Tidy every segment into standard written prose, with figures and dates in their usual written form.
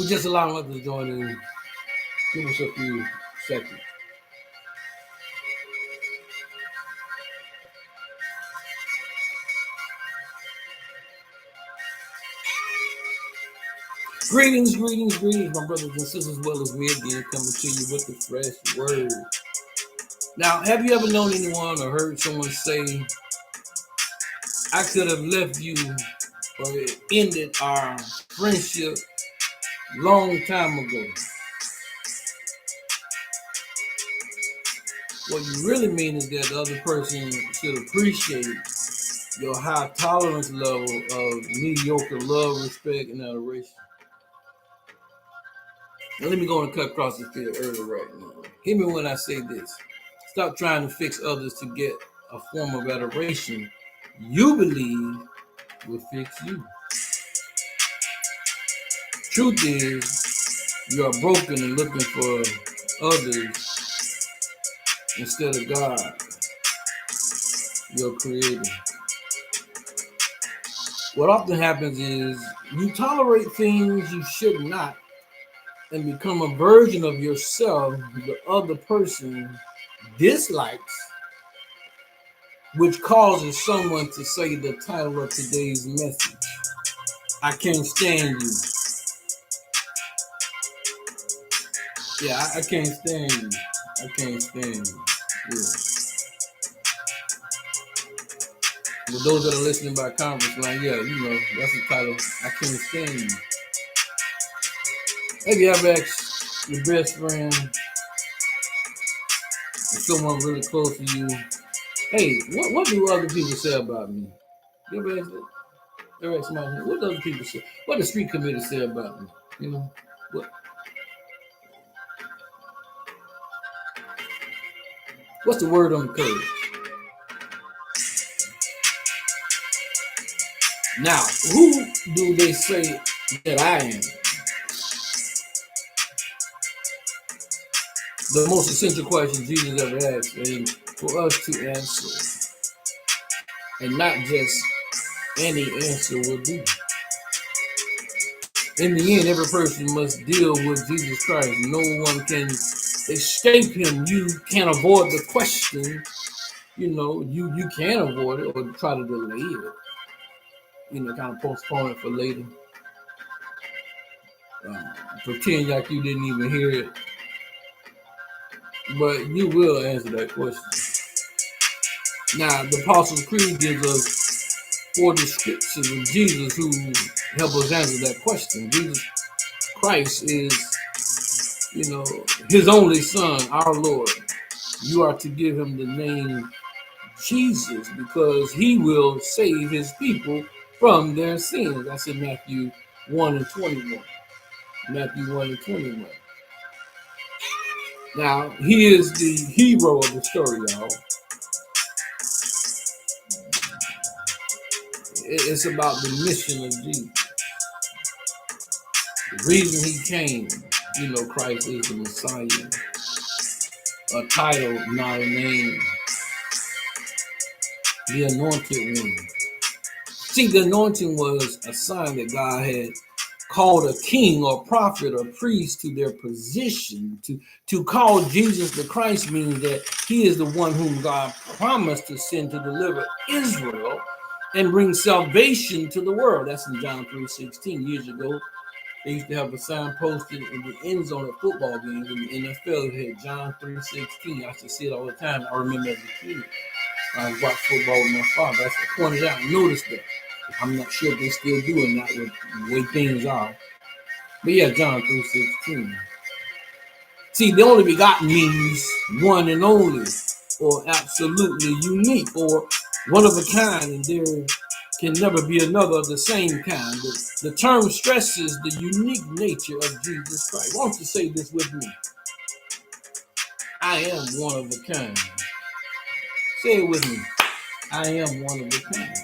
We just allow others to join in. Give us a few seconds. Greetings, greetings, greetings, my brothers and sisters, as well as me again, coming to you with the fresh word. Now, have you ever known anyone or heard someone say, I could have left you or it ended our friendship long time ago? What you really mean is that the other person should appreciate your high tolerance level of mediocre love, respect, and adoration. Now, let me go and cut across the field early right now. Hear me when I say this. Stop trying to fix others to get a form of adoration you believe will fix you. Truth is, you are broken and looking for others instead of God, your creator. What often happens is you tolerate things you should not and become a version of yourself the other person dislikes, which causes someone to say the title of today's message, I can't stand you. Yeah, I can't stand you. I can't stand you. Yeah. For those that are listening by conference line, yeah, you know, that's the title, I can't stand you. Have you ever asked your best friend or someone really close to you, hey, what do other people say about me? You ever ask that? Ever ask somebody, what do other people say? What does street committee say about me? You know, what's the word on the curve? Now, who do they say that I am? The most essential question Jesus ever asked, and for us to answer, and not just any answer will do. In the end, every person must deal with Jesus Christ. No one can escape him. You can't avoid the question. You know, you can avoid it or try to delay it. You know, kind of postpone it for later. Pretend like you didn't even hear it. But you will answer that question. Now, the Apostles' Creed gives us 4 descriptions of Jesus who help us answer that question. Jesus Christ is, you know, his only son, our Lord. You are to give him the name Jesus because he will save his people from their sins. That's in Matthew 1 and 21. Matthew 1 and 21. Now, he is the hero of the story, y'all. It's about the mission of Jesus. The reason he came, you know, Christ is the Messiah. A title, not a name. The anointed one. See, the anointing was a sign that God had called a king or prophet or priest to their position. To call Jesus the Christ means that he is the one whom God promised to send to deliver Israel and bring salvation to the world. That's in John 3:16. Years ago, they used to have a sign posted in the end zone at football games in the NFL. It had John 3:16. I used to see it all the time. I remember as a kid. I watched football with my father. I pointed out and noticed that. I'm not sure if they still doing that with the way things are. But yeah, John 3:16. See, the only begotten means one and only, or absolutely unique, or one of a kind, and there can never be another of the same kind. The term stresses the unique nature of Jesus Christ. Why don't you say this with me? I am one of a kind. Say it with me. I am one of a kind.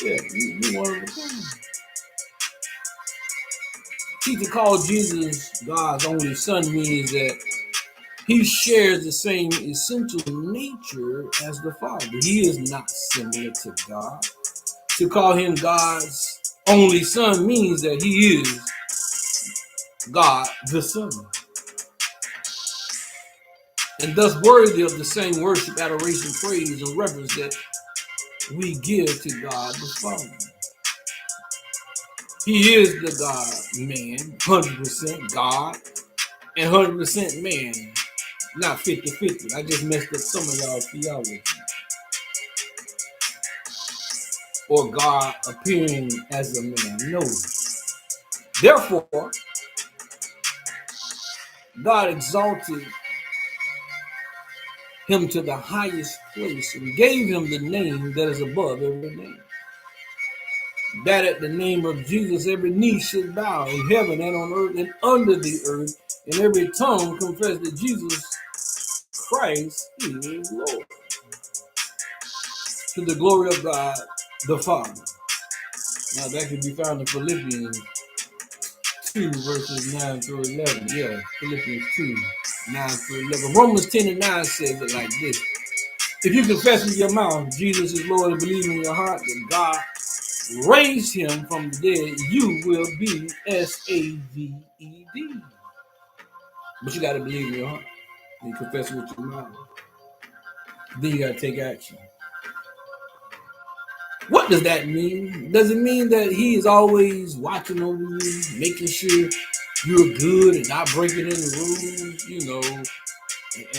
Yeah, you one of a kind. See, to call Jesus God's only son means that he shares the same essential nature as the Father. He is not similar to God. To call him God's only son means that he is God the Son, and thus worthy of the same worship, adoration, praise, and reverence that we give to God the Father. He is the God man, 100% God and 100% man, not 50-50. I just messed up some of y'all theology. Or God appearing as a man. No. Therefore, God exalted him to the highest place and gave him the name that is above every name. That at the name of Jesus every knee should bow in heaven and on earth and under the earth, and every tongue confess that Jesus Christ is Lord, to the glory of God the Father. Now that can be found in Philippians 2 verses 9 through 11. Yeah, Philippians 2, 9 through 11. Romans 10 and 9 says it like this. If you confess with your mouth Jesus is Lord and believe in your heart that God raised him from the dead, you will be saved. But you got to believe in your heart. And you confess with your mouth. Then you got to take action. What does that mean? Does it mean that he is always watching over you, making sure you're good and not breaking any rules,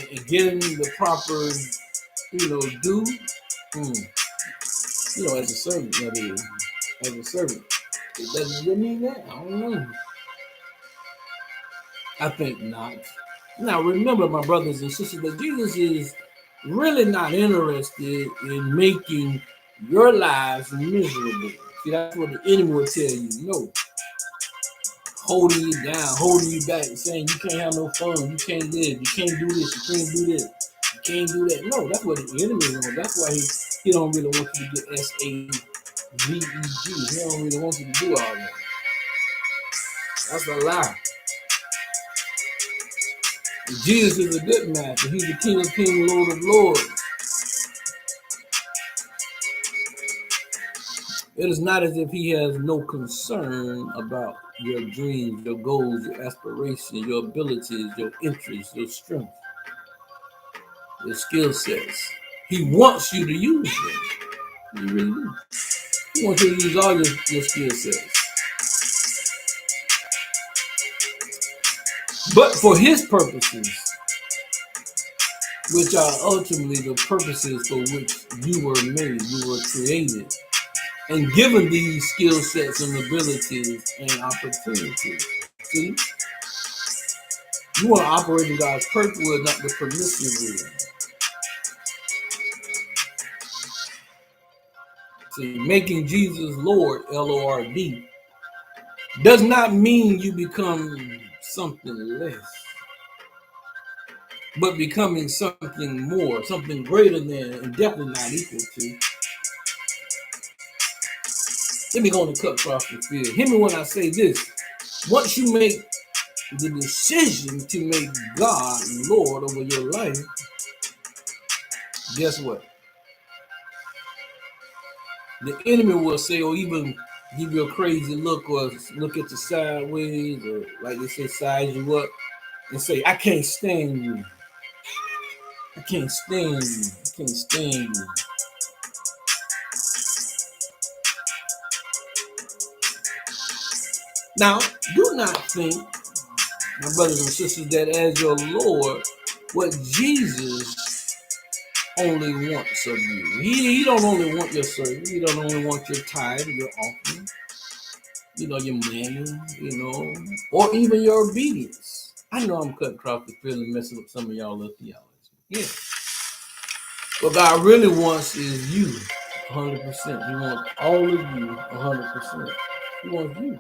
and getting the proper, due? As a servant, that is. As a servant. It doesn't really mean that. I don't know. I think not. Now, remember, my brothers and sisters, that Jesus is really not interested in making your lives miserable. See, that's what the enemy will tell you. No. Holding you down, holding you back, saying you can't have no fun, you can't live, you can't do this, you can't do this, you can't do that. No, that's what the enemy wants. That's why he don't really want you to get SAVEG. He don't really want you to do all that. That's a lie. Jesus is a good master. He's the King of Kings, Lord of Lords. It is not as if he has no concern about your dreams, your goals, your aspirations, your abilities, your interests, your strength, your skill sets. He wants you to use them. He really do. He wants you to use all your skill sets. But for his purposes, which are ultimately the purposes for which you were made, you were created, and given these skill sets and abilities and opportunities. See? You want to operate in God's perfect will, not the permissive will. See, making Jesus Lord, Lord, does not mean you become something less, but becoming something more, something greater than, and definitely not equal to. Let me go and cut across the field. Hear me when I say this. Once you make the decision to make God Lord over your life, guess what? The enemy will say, or even give you a crazy look, or look at you sideways, or like they say, size you up, and say, I can't stand you. I can't stand you. I can't stand you. Now, do not think, my brothers and sisters, that as your Lord, what Jesus only wants of you. He don't only want your service. He don't only want your tithe, your offering, your money, or even your obedience. I know I'm cutting across the field and messing up some of y'all little theology. Yeah. What God really wants is you, 100%. He wants all of you, 100%. He wants you.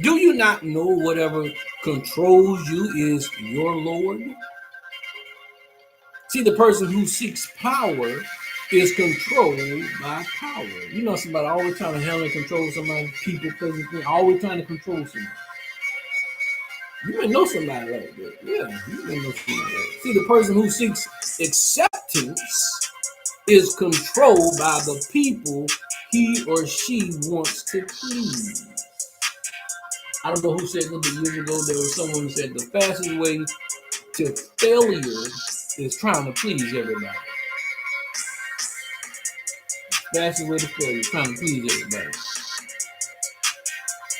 Do you not know whatever controls you is your Lord? See, the person who seeks power is controlled by power. You know somebody always trying to handle and control somebody, people, places, things, always trying to control somebody. You may know somebody like that. Yeah, you may know somebody like that. See, the person who seeks acceptance is controlled by the people he or she wants to please. I don't know who said this, but years ago there was someone who said the fastest way to failure is trying to please everybody. Fastest way to failure is trying to please everybody.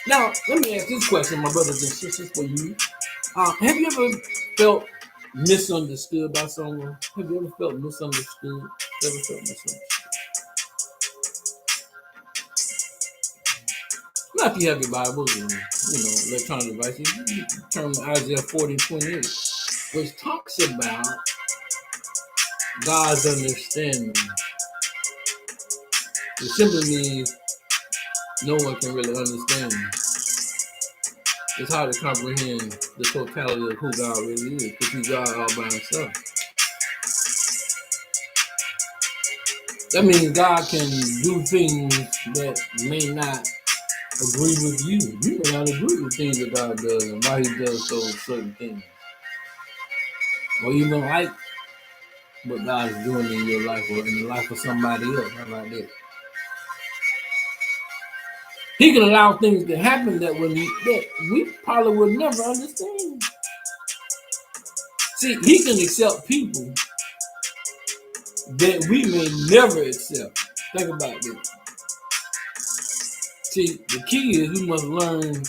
Now, let me ask this question, my brothers and sisters, for you. Have you ever felt misunderstood by someone? Have you ever felt misunderstood? Ever felt misunderstood? Now, if you have your Bibles and electronic devices, you can turn to Isaiah 40:28, which talks about God's understanding. It simply means no one can really understand. It's hard to comprehend the totality of who God really is, because He's God all by Himself. That means God can do things that may not agree with you. You may not agree with things that God does and why He does those certain things. Or you don't like what God is doing in your life or in the life of somebody else. How about that? He can allow things to happen that we probably would never understand. See, He can accept people that we may never accept. Think about that. See, the key is we must learn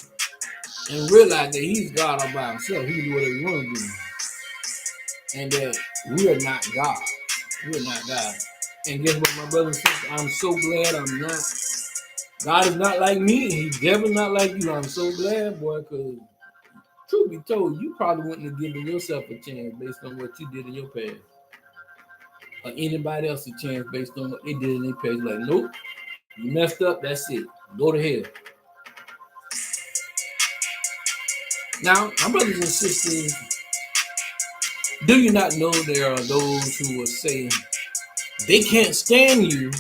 and realize that He's God all by Himself. He can do whatever He wants to do. And that we are not God. We're not God. And guess what, my brothers and sisters? I'm so glad I'm not. God is not like me, and He's definitely not like you. I'm so glad, boy, because truth be told, you probably wouldn't have given yourself a chance based on what you did in your past. Or anybody else a chance based on what they did in their past. Like, nope, you messed up, that's it. Go to hell. Now, my brothers and sisters, do you not know there are those who will say they can't stand you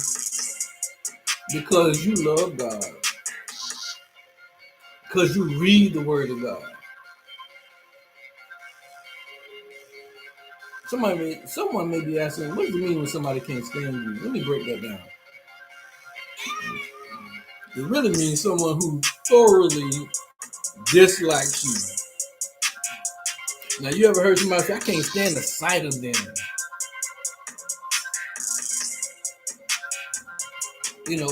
because you love God, because you read the Word of God? Someone may be asking, what do you mean when somebody can't stand you? Let me break that down. It really means someone who thoroughly dislikes you. Now, you ever heard somebody say, I can't stand the sight of them?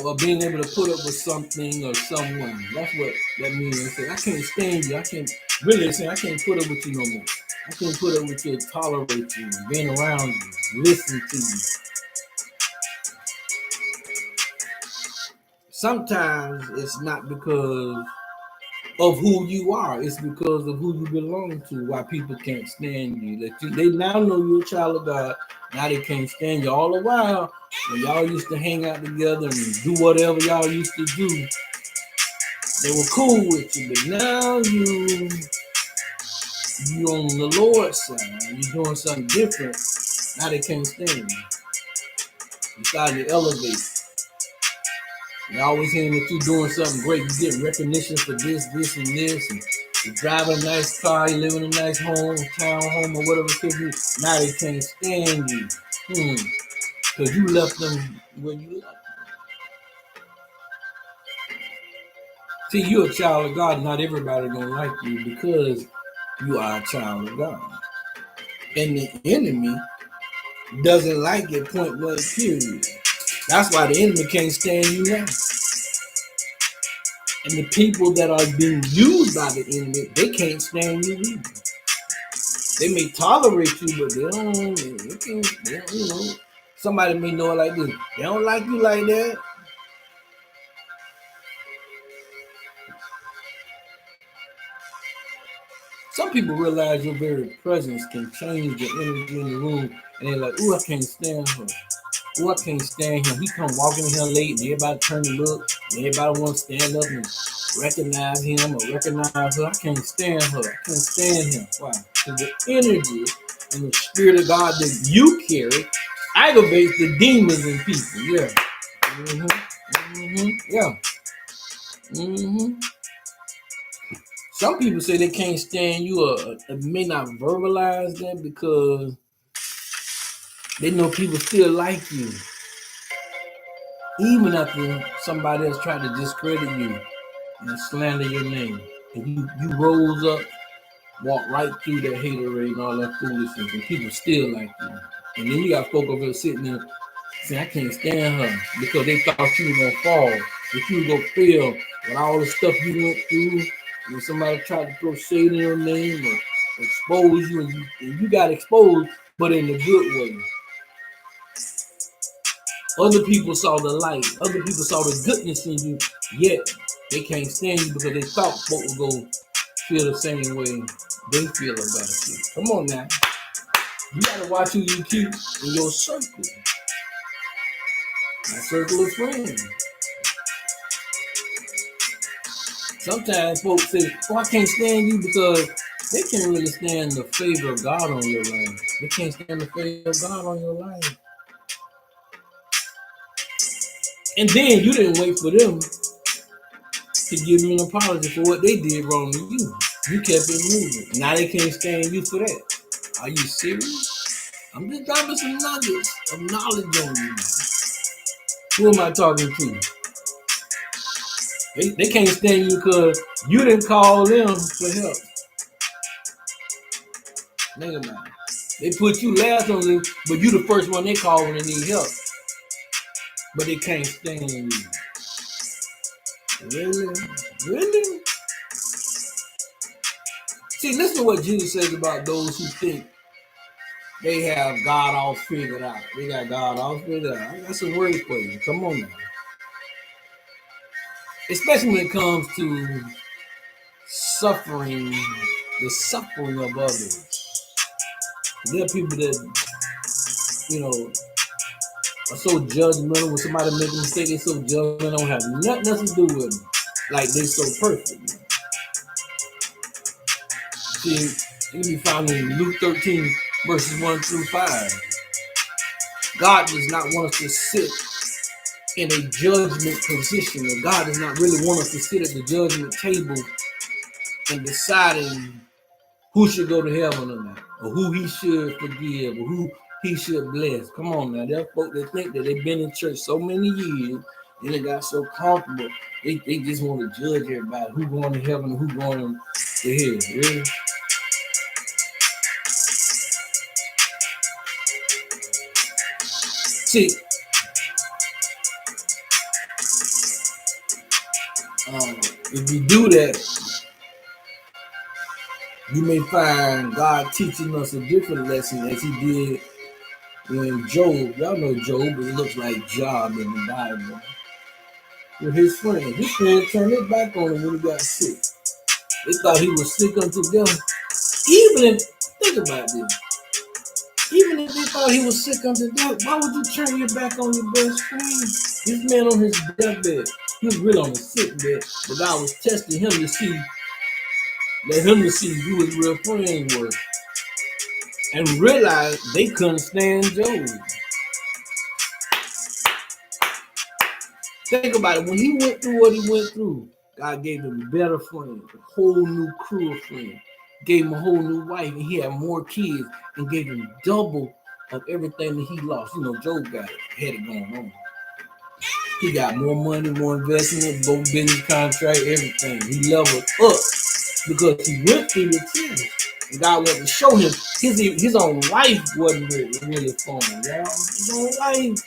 Or being able to put up with something or someone. That's what that means. They say, I can't stand you. I can't put up with you no more. I can't put up with you, tolerate you, being around you, listen to you. Sometimes it's not because of who you are, it's because of who you belong to. Why people can't stand you. They now know you're a child of God. Now they can't stand you. All the while, when y'all used to hang out together and do whatever y'all used to do, they were cool with you. But now you on the Lord's side, you're doing something different. Now they can't stand you. You started to elevate. You're always hearing that you're doing something great. You get recognition for this, and this, and you drive a nice car, you live in a nice home, town home, or whatever it could be. Now they can't stand you. Because you left them where you left them. See, you're a child of God. Not everybody gonna like you because you are a child of God. And the enemy doesn't like it, point blank, period. That's why the enemy can't stand you now. And the people that are being used by the enemy, they can't stand you either. They may tolerate you, but they don't, somebody may know it like this. They don't like you like that. Some people realize your very presence can change the energy in the room, and they're like, "Ooh, I can't stand her. Ooh, I can't stand him. He come walking in here late, and everybody turn to look, and everybody want to stand up and recognize him or recognize her. I can't stand her. I can't stand him. Why? Because the energy and the spirit of God that you carry aggravates the demons in people. Yeah. Yeah. Some people say they can't stand you or may not verbalize that because they know people still like you. Even after somebody else tried to discredit you and slander your name. and you rose up, walk right through that haterade and all that foolishness, and people still like you. And then you got folk over there sitting there saying, I can't stand her because they thought you were gonna fall, that you were gonna fail with all the stuff you went through. When somebody tried to throw shade in your name or expose you, and you got exposed, but in a good way. Other people saw the light. Other people saw the goodness in you, yet they can't stand you because they thought folk would go feel the same way they feel about you. Come on now. You gotta watch who you keep in your circle. My circle of friends. Sometimes folks say, oh, I can't stand you because they can't really stand the favor of God on your life. They can't stand the favor of God on your life. And then you didn't wait for them to give you an apology for what they did wrong to you. You kept it moving. Now they can't stand you for that. Are you serious? I'm just dropping some nuggets of knowledge on you. Who am I talking to? They can't stand you because you didn't call them for help. Think about it. They put you last on them, but you the first one they call when they need help. But they can't stand you. Really? Really? See, listen to what Jesus says about those who think they have God all figured out. They got God all figured out. I got some words for you. Come on now. Especially when it comes to suffering, the suffering of others. There are people that, you know, are so judgmental. When somebody makes a mistake, they're so judgmental, don't have nothing else to do with them. Like they're so perfect. See, it can be found in Luke 13, verses 1 through 5. God does not want us to sit in a judgment position, or God does not really want us to sit at the judgment table and deciding who should go to heaven or not, or who he should forgive, or who he should bless. Come on now, there are folk that think that they've been in church so many years and they got so comfortable, they just want to judge everybody, who going to heaven and who going to hell. Really? See, if you do that, you may find God teaching us a different lesson as he did when Job, y'all know Job, it looks like Job in the Bible, with his friends. His friends turned their back on him when he got sick. They thought he was sick unto death. Even if, think about this, even if they thought he was sick unto death, why would you turn your back on your best friend? This man on his deathbed, he was really on his sick bed, but God was testing him to see, let him to see who his real friends were. And realized they couldn't stand Job. Think about it. When he went through what he went through, God gave him better friends, a whole new crew of friends, gave him a whole new wife, and he had more kids, and gave him double of everything that he lost. You know, Job had it going on. He got more money, more investment, both business contract, everything. He leveled up because he went through the test. And God wanted to show him his own life wasn't really for him, y'all. His own life.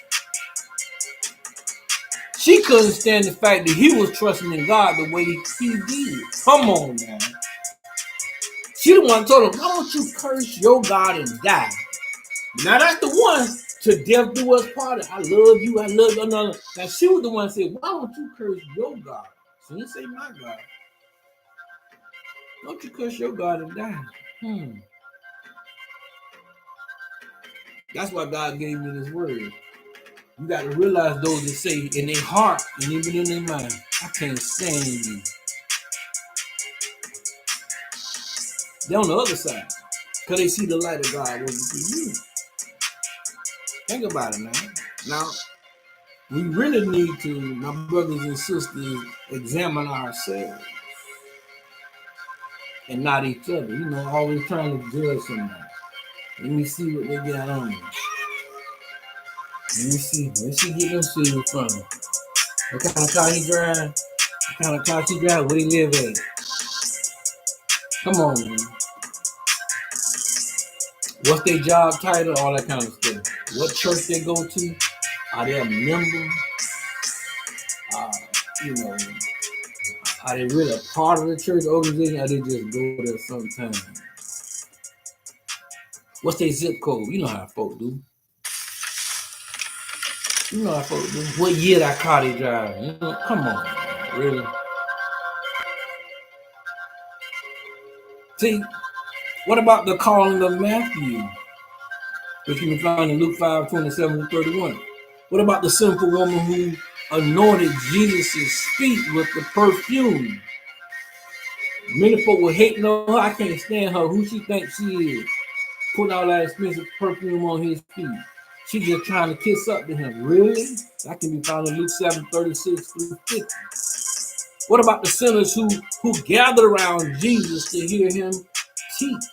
She couldn't stand the fact that he was trusting in God the way he did. Come on, man. She the one told him, why don't you curse your God and die? Now that's the one to death do us part. I love you, I love you. No. Now she was the one that said, why don't you curse your God? She didn't say my God. Why don't you curse your God and die? That's why God gave me this word. You got to realize those that say in their heart and even in their mind, I can't stand you. They're on the other side because they see the light of God working through you. Think about it now. Now, we really need to, my brothers and sisters, examine ourselves and not each other. You know, always trying to judge somebody. Let me see what they got on. Let me see. Where she get them shoes from? What kind of car he drive? What kind of car she drive? Where he live at? Come on, man. What's their job title? All that kind of stuff. What church they go to? Are they a member? You know, are they really a part of the church organization? Or they just go there sometimes? What's their zip code? You know how folks do. You know how folks do. What year that car they drive? You know, come on, man. Really? See, what about the calling of Matthew, which you can find in Luke 5:27-31? What about the sinful woman who anointed Jesus' feet with the perfume? Many folk were hating on her. I can't stand her. Who she thinks she is? Putting all that expensive perfume on his feet. She just trying to kiss up to him. Really? That can be found in Luke 7:36-50. What about the sinners who gathered around Jesus to hear him teach?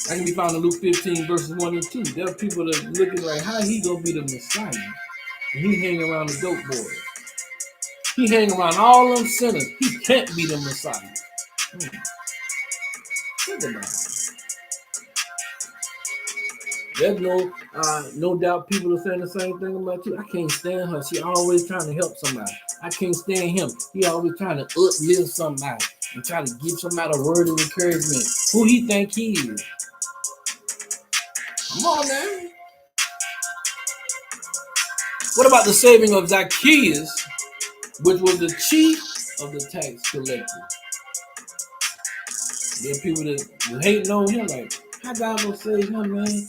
That can be found in Luke 15:1-2. There are people that are looking like, how he gonna be the Messiah? And he hang around the dope boys. He hang around all them sinners. He can't be the Messiah. Think about it. There's no doubt people are saying the same thing about you. I can't stand her. She always trying to help somebody. I can't stand him. He always trying to uplift somebody and try to give somebody a word of encouragement. Who he think he is? Come on, man. What about the saving of Zacchaeus, which was the chief of the tax collectors? There are people that hating on him like, how God gonna save him, man?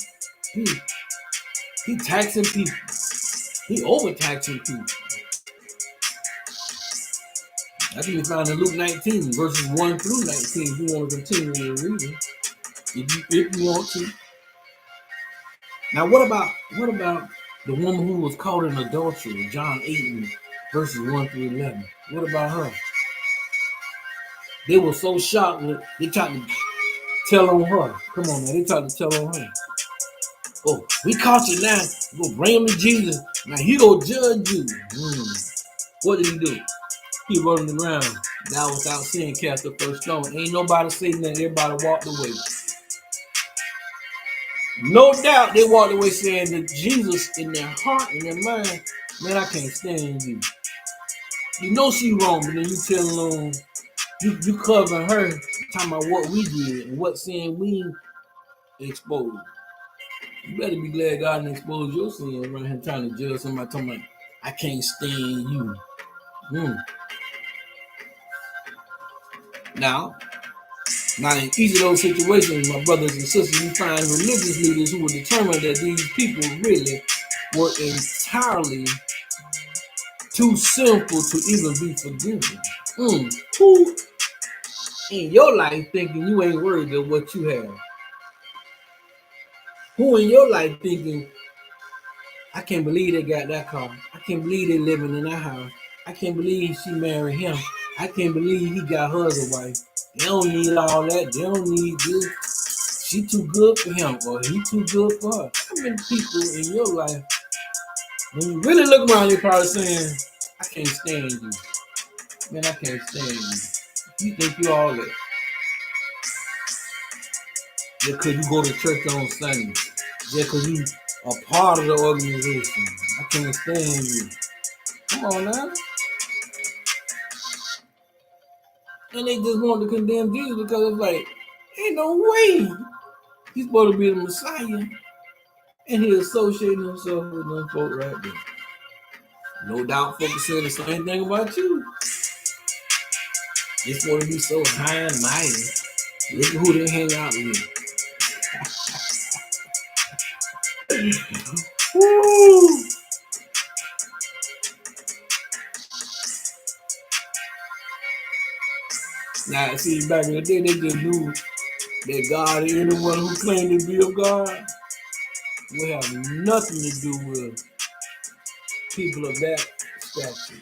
He taxing people. He overtaxing people. That can be found in Luke 19:1-19. If you want to continue to read it, if you want to. Now, what about the woman who was caught in adultery? John 8:1-11. What about her? They were so shocked that they tried to tell on her. Come on, man. They tried to tell on her. Oh, we caught you now. We'll bring him to Jesus. Now he gonna judge you. What did he do? He wrote on the ground. Thou without sin cast the first stone. Ain't nobody saying that. Everybody walked away. No doubt they walked away saying that Jesus in their heart and their mind, man, I can't stand you. You know she wrong, but then you telling on, you covering her, talking about what we did and what sin we exposed. You better be glad God didn't expose your sin around here trying to judge somebody talking about, I can't stand you. Now, in each of those situations, my brothers and sisters, we find religious leaders who were determined that these people really were entirely too sinful to even be forgiven. Who in your life thinking you ain't worthy of what you have? Who in your life thinking, I can't believe they got that car. I can't believe they living in that house. I can't believe she married him. I can't believe he got her as a wife. They don't need all that. They don't need this. She too good for him, or he too good for her. How many people in your life, when you really look around, you're probably saying, I can't stand you. Man, I can't stand you. You think you all that. Just because you go to church on Sunday. Just because you are part of the organization. I can't stand you. Come on now. And they just want to condemn Jesus because it's like, ain't no way he's supposed to be the Messiah. And he associating himself with them folk right there. No doubt folks saying the same thing about you. They're supposed to be so high and mighty. Look at who they hang out with. Woo! Now, see, back in the day, they just knew that God, anyone who claimed to be of God, will have nothing to do with people of that stature.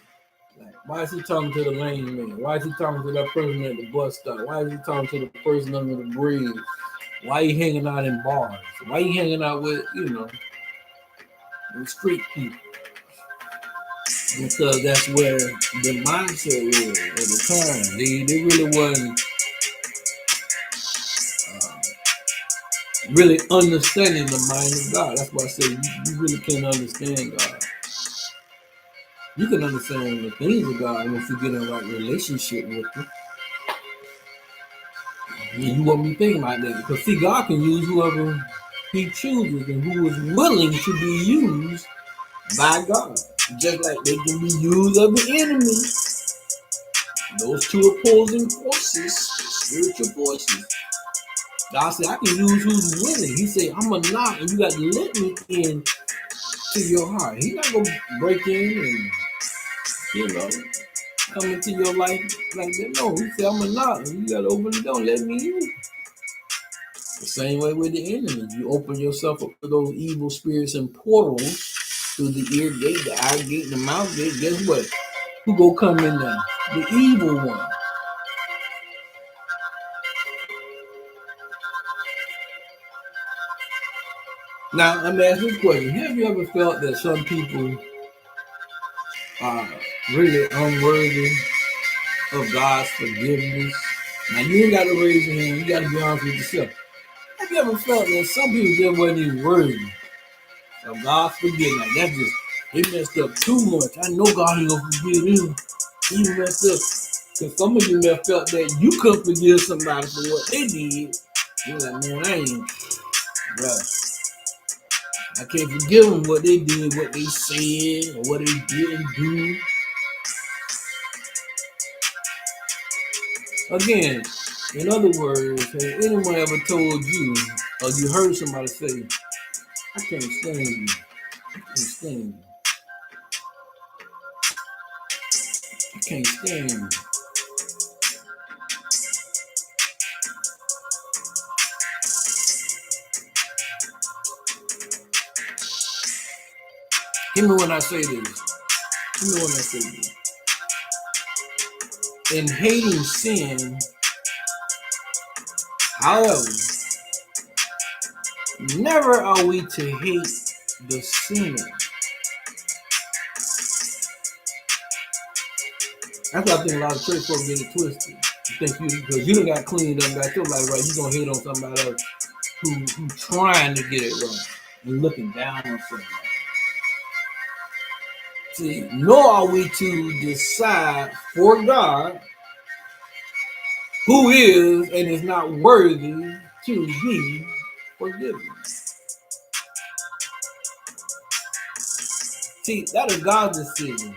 Like, why is he talking to the lame man? Why is he talking to that person at the bus stop? Why is he talking to the person under the bridge? Why are you hanging out in bars? Why are you hanging out with, the street people? Because that's where the mindset was at the time. They really wasn't really understanding the mind of God. That's why I say you really can't understand God. You can understand the things of God once you get in the right relationship with Him. And you won't be thinking about that. Because see, God can use whoever He chooses and who is willing to be used by God. Just like they can be used of the enemy. Those two opposing forces, spiritual forces. God said, I can use who's willing. He said, I'm going to knock and you got to let me in to your heart. He's not going to break in and, come into your life like that. No, he said, I'm going to knock and you got to open the door and let me in. The same way with the enemy. You open yourself up to those evil spirits and portals through the ear gate, the eye gate, the mouth gate. Guess what? Who go come in there? The evil one. Now, let me ask you a question. Have you ever felt that some people are really unworthy of God's forgiveness? Now, you ain't got to raise your hand. You got to be honest with yourself. Have you ever felt that some people just wasn't even worthy of God's forgiveness? That's just, they messed up too much. I know God ain't going to forgive him. He messed up. Because some of you may have felt that you couldn't forgive somebody for what they did. You're like, man, I ain't, bruh. I can't forgive them what they did, what they said, or what they didn't do. Again, in other words, has anyone ever told you, or you heard somebody say, I can't stand you. I can't stand you. I can't stand you. Hear me when I say this. Hear me when I say this. In hating sin, however, never are we to hate the sinner. That's why I think a lot of church folks get it twisted. You think because you done got cleaned up, got your life right, you gonna hate on somebody else who trying to get it right and looking down on somebody. See, nor are we to decide for God who is and is not worthy to be forgiven. See, that is God's decision.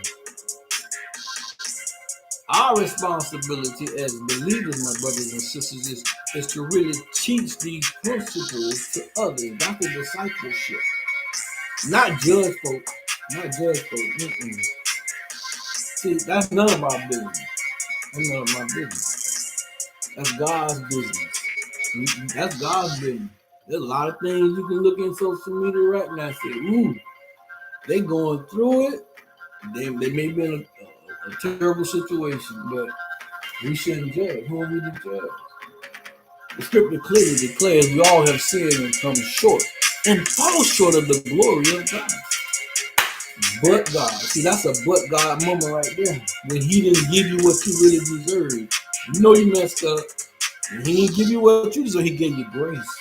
Our responsibility as believers, my brothers and sisters, is to really teach these principles to others. That's the discipleship. Not judge folk. Not judge folk. See, that's none of our business. That's none of my business. That's God's business. That's God's business. There's a lot of things you can look in social media right now and say, ooh, they going through it. They may be in a terrible situation, but we shouldn't judge. Who are we to judge? The scripture clearly declares we all have sinned and come short and fall short of the glory of God. But God. See, that's a but God moment right there. When he didn't give you what you really deserve. You know you messed up. And he didn't give you what you deserve. He gave you grace.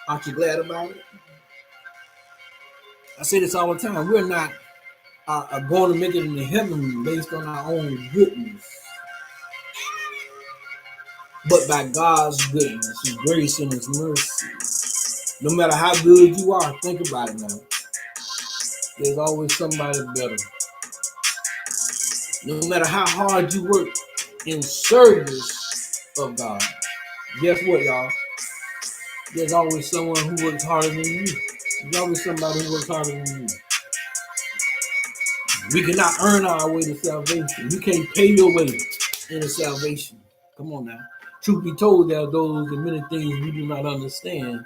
Aren't you glad about it? I say this all the time. We're not going to make it into heaven based on our own goodness. But by God's goodness, his grace and his mercy. No matter how good you are, think about it now. There's always somebody better. No matter how hard you work in service of God, guess what, y'all? There's always someone who works harder than you. There's always somebody who works harder than you. We cannot earn our way to salvation. You can't pay your way into salvation. Come on now. Truth be told, there are those and many things we do not understand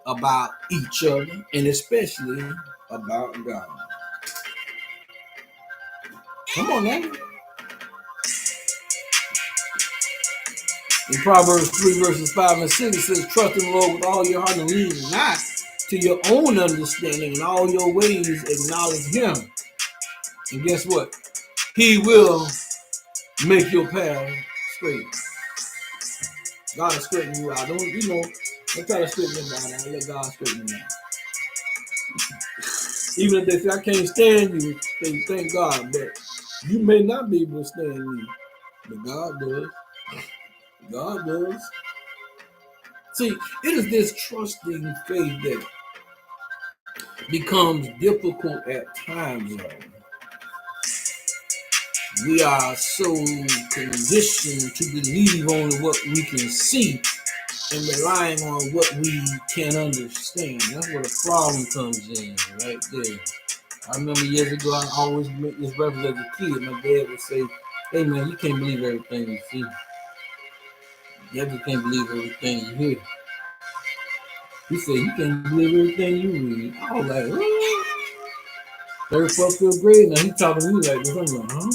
about each other and especially about God. Come on now. In Proverbs 3 verses 5 and 6, it says, trust in the Lord with all your heart and lean not to your own understanding. In all your ways acknowledge him. And guess what? He will make your path straight. God will straighten you out. Don't Don't try to straighten them out. Let God straighten them out. Even if they say, I can't stand you, they thank God. But you may not be able to stand me. But God does. God does. See, it is this trusting faith that becomes difficult at times. We are so conditioned to believe on what we can see and relying on what we can understand. That's where the problem comes in, right there. I remember years ago, I always make this reference as a kid. My dad would say, hey man, you can't believe everything you see. You just can't believe everything you hear. He said, you can't believe everything you read. I was like, what? Third, fourth, fifth grade. Now he talking to me like this. I'm like, huh?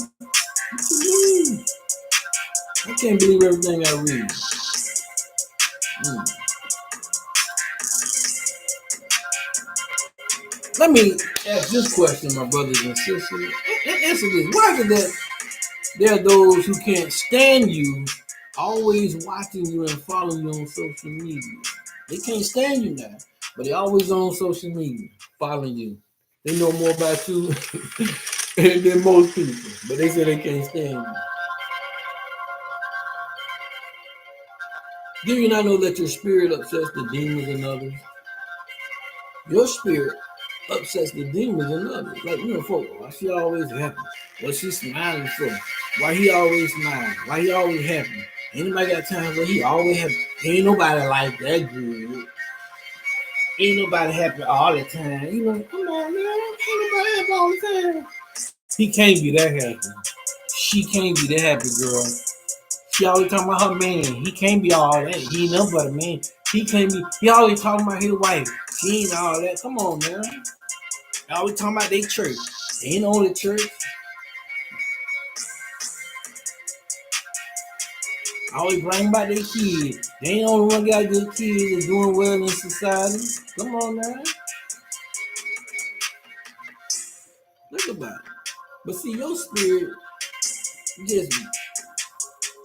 What you mean? I can't believe everything I read. Let me ask this question, my brothers and sisters. Answer this. Why is it that there are those who can't stand you always watching you and following you on social media? They can't stand you now, but they always on social media following you. They know more about you than most people, but they say they can't stand you. Do you not know that your spirit upsets the demons in others? Your spirit upsets the demons in others. Like, folks, why she always happy? What's she smiling for? Why he always smiling? Why he always happy? Anybody got time where he always happy? Ain't nobody like that good. Ain't nobody happy all the time. Come on, man. Ain't nobody happy all the time. He can't be that happy. She can't be that happy, girl. She always talking about her man. He can't be all that. He ain't nothing but a man. He can't be. He always talking about his wife. She ain't all that. Come on, man. They always talking about their church. They ain't on the church. I always bragging about their kids. They ain't only one got good kids and doing well in society. Come on now. Think about it. But see, your spirit just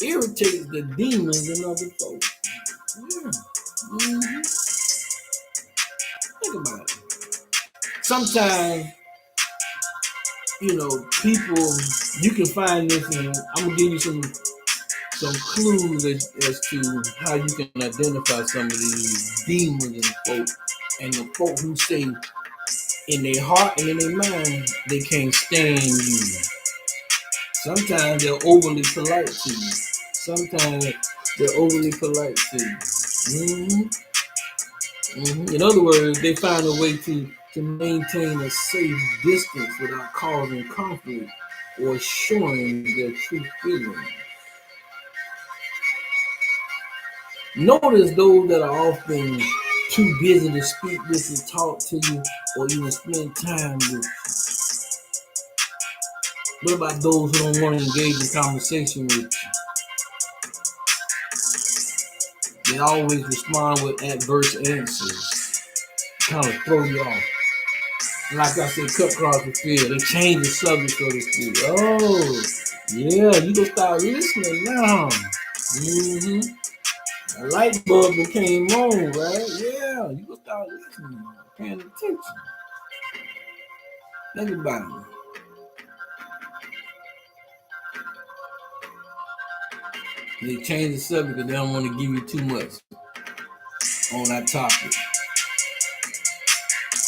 irritates the demons in other folks. Yeah. Mm-hmm. Think about it. Sometimes, people, you can find this, and I'm gonna give you some clues as to how you can identify some of these demons in folk, and the folk who say in their heart and in their mind they can't stand you. Sometimes they're overly polite to you. Sometimes they're overly polite to you. In other words, they find a way to maintain a safe distance without causing conflict or showing their true feelings. Notice those that are often too busy to speak with you, talk to you, or even spend time with you. What about those who don't want to engage in conversation with you? They always respond with adverse answers, kind of throw you off. Like I said, cut across the field. They change the subject, so to speak. Oh, yeah, you gonna start listening now. A light bulb came on, right? Yeah, you gonna start listening, paying attention. Think about it. They change the subject because they don't want to give you too much on that topic.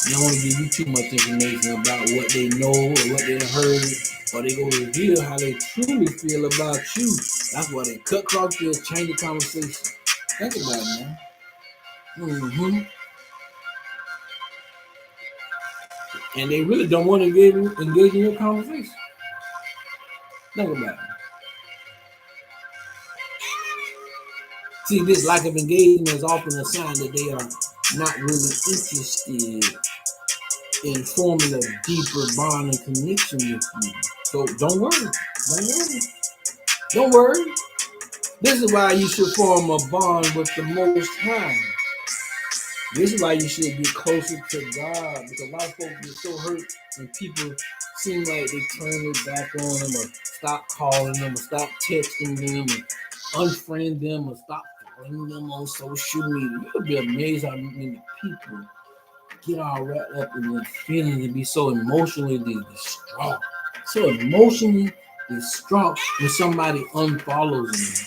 They don't want to give you too much information about what they know or what they heard, or they go reveal how they truly feel about you. That's why they cut across the field, change the conversation. Think about it, man. And they really don't want to engage in your conversation. Think about it. See, this lack of engagement is often a sign that they are not really interested in forming a deeper bond and connection with you. So don't worry. Don't worry. This is why you should form a bond with the Most High. This is why you should get closer to God, because a lot of folks get so hurt when people seem like they turn their back on them, or stop calling them, or stop texting them, or unfriend them, or stop bring them on social media. You'll be amazed how many people get all wrapped up in their feelings and be so emotionally distraught. So emotionally distraught when somebody unfollows me.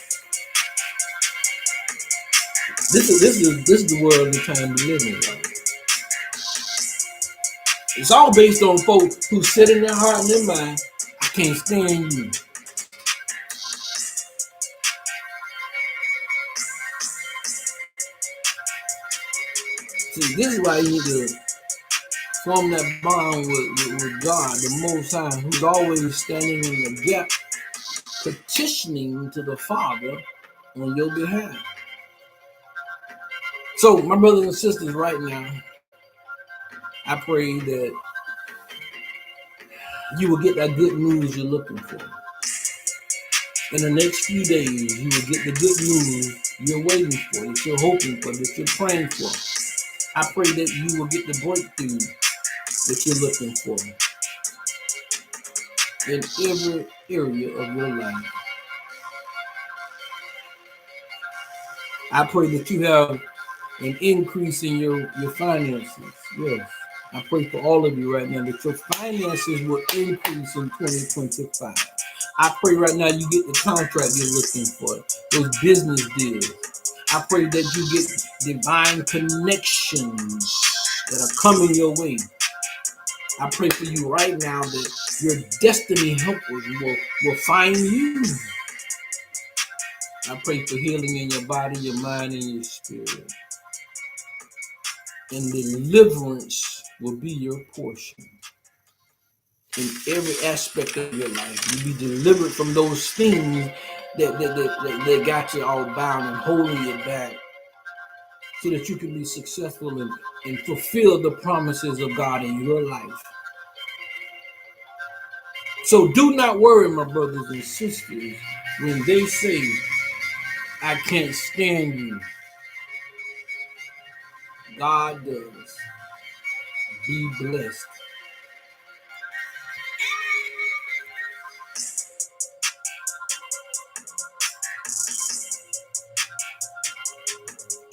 This is the world of the time we live in. Right? It's all based on folks who sit in their heart and their mind, I can't stand you. See, this is why you need to form that bond with God, the Most High, who's always standing in the gap, petitioning to the Father on your behalf. So, my brothers and sisters, right now, I pray that you will get that good news you're looking for. In the next few days, you will get the good news you're waiting for, that you're hoping for, that you're praying for. I pray that you will get the breakthrough that you're looking for in every area of your life. I pray that you have an increase in your finances. Yes. I pray for all of you right now that your finances will increase in 2025. I pray right now you get the contract you're looking for, those business deals. I pray that you get divine connections that are coming your way. I pray for you right now that your destiny helpers will find you. I pray for healing in your body, your mind, and your spirit. And deliverance will be your portion. In every aspect of your life, you'll be delivered from those things that got you all bound and holding you back, so that you can be successful and fulfill the promises of God in your life. So do not worry, my brothers and sisters, when they say, I can't stand you. God does. Be blessed.